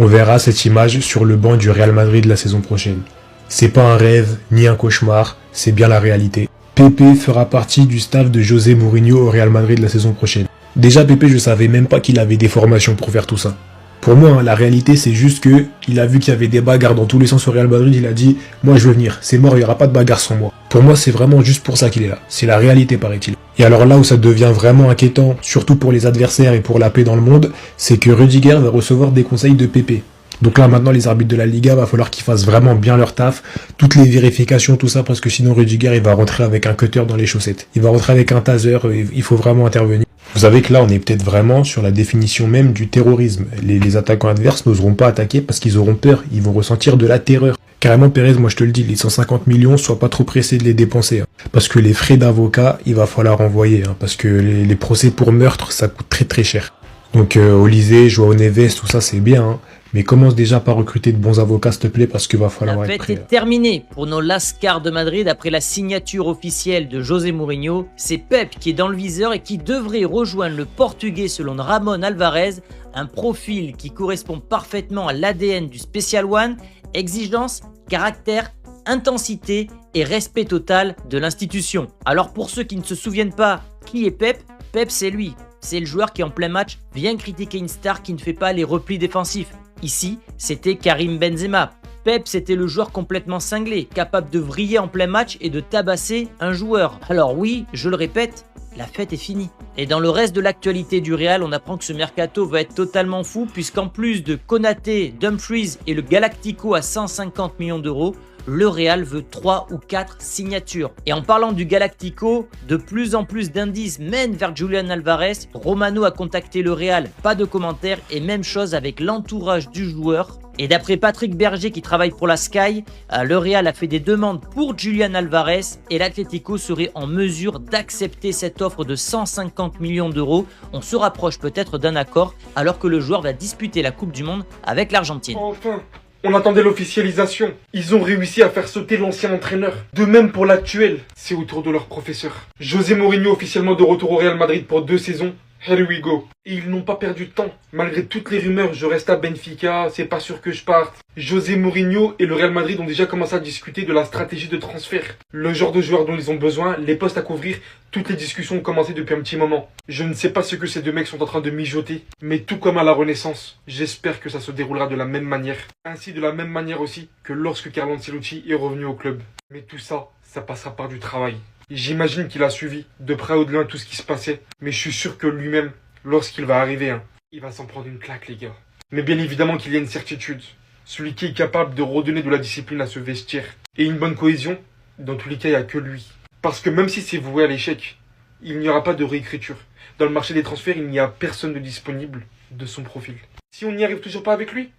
On verra cette image sur le banc du Real Madrid la saison prochaine. C'est pas un rêve, ni un cauchemar, c'est bien la réalité. Pepe fera partie du staff de José Mourinho au Real Madrid la saison prochaine. Déjà Pepe, je savais même pas qu'il avait des formations pour faire tout ça. Pour moi, la réalité, c'est juste que il a vu qu'il y avait des bagarres dans tous les sens au Real Madrid, il a dit « Moi, je veux venir, c'est mort, il n'y aura pas de bagarre sans moi. » Pour moi, c'est vraiment juste pour ça qu'il est là. C'est la réalité, paraît-il. Et alors là où ça devient vraiment inquiétant, surtout pour les adversaires et pour la paix dans le monde, c'est que Rudiger va recevoir des conseils de Pepe. Donc là, maintenant, les arbitres de la Liga, va falloir qu'ils fassent vraiment bien leur taf, toutes les vérifications, tout ça, parce que sinon Rudiger, il va rentrer avec un cutter dans les chaussettes. Il va rentrer avec un taser, il faut vraiment intervenir. Vous savez que là, on est peut-être vraiment sur la définition même du terrorisme. Les attaquants adverses n'oseront pas attaquer parce qu'ils auront peur, ils vont ressentir de la terreur. Carrément, Pérez, moi je te le dis, les 150 millions, sois pas trop pressé de les dépenser. Parce que les frais d'avocat, il va falloir envoyer. Parce que les procès pour meurtre, ça coûte très très cher. Donc Olysée, Joao Neves, tout ça c'est bien, mais commence déjà par recruter de bons avocats s'il te plaît parce qu'il va falloir être prêt. La fête est terminée pour nos Lascars de Madrid après la signature officielle de José Mourinho. C'est Pep qui est dans le viseur et qui devrait rejoindre le Portugais selon Ramon Alvarez, un profil qui correspond parfaitement à l'ADN du Special One, exigence, caractère, intensité et respect total de l'institution. Alors pour ceux qui ne se souviennent pas qui est Pep, Pep c'est lui. C'est le joueur qui en plein match vient critiquer une star qui ne fait pas les replis défensifs. Ici, c'était Karim Benzema. Pep, c'était le joueur complètement cinglé, capable de vriller en plein match et de tabasser un joueur. Alors oui, je le répète, la fête est finie. Et dans le reste de l'actualité du Real, on apprend que ce mercato va être totalement fou puisqu'en plus de Konaté, Dumfries et le Galactico à 150 millions d'euros, le Real veut 3 ou 4 signatures. Et en parlant du Galactico, de plus en plus d'indices mènent vers Julian Alvarez. Romano a contacté le Real, pas de commentaires, et même chose avec l'entourage du joueur. Et d'après Patrick Berger qui travaille pour la Sky, le Real a fait des demandes pour Julian Alvarez et l'Atlético serait en mesure d'accepter cette offre de 150 millions d'euros. On se rapproche peut-être d'un accord alors que le joueur va disputer la Coupe du Monde avec l'Argentine. Enfin, on attendait l'officialisation. Ils ont réussi à faire sauter l'ancien entraîneur. De même pour l'actuel. C'est au tour de leur professeur. José Mourinho officiellement de retour au Real Madrid pour 2 saisons. Here we go. Et ils n'ont pas perdu de temps. Malgré toutes les rumeurs, je reste à Benfica, c'est pas sûr que je parte. José Mourinho et le Real Madrid ont déjà commencé à discuter de la stratégie de transfert. Le genre de joueurs dont ils ont besoin, les postes à couvrir, toutes les discussions ont commencé depuis un petit moment. Je ne sais pas ce que ces deux mecs sont en train de mijoter, mais tout comme à la Renaissance, j'espère que ça se déroulera de la même manière. Ainsi de la même manière aussi que lorsque Carlo Ancelotti est revenu au club. Mais tout ça, ça passera par du travail. J'imagine qu'il a suivi de près ou de loin tout ce qui se passait, mais je suis sûr que lui-même, lorsqu'il va arriver, il va s'en prendre une claque les gars. Mais bien évidemment qu'il y a une certitude, celui qui est capable de redonner de la discipline à ce vestiaire, et une bonne cohésion, dans tous les cas il n'y a que lui. Parce que même si c'est voué à l'échec, il n'y aura pas de réécriture. Dans le marché des transferts, il n'y a personne de disponible de son profil. Si on n'y arrive toujours pas avec lui,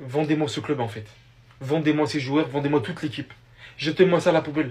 vendez-moi ce club en fait. Vendez-moi ces joueurs, vendez-moi toute l'équipe. Jetez-moi ça à la poubelle.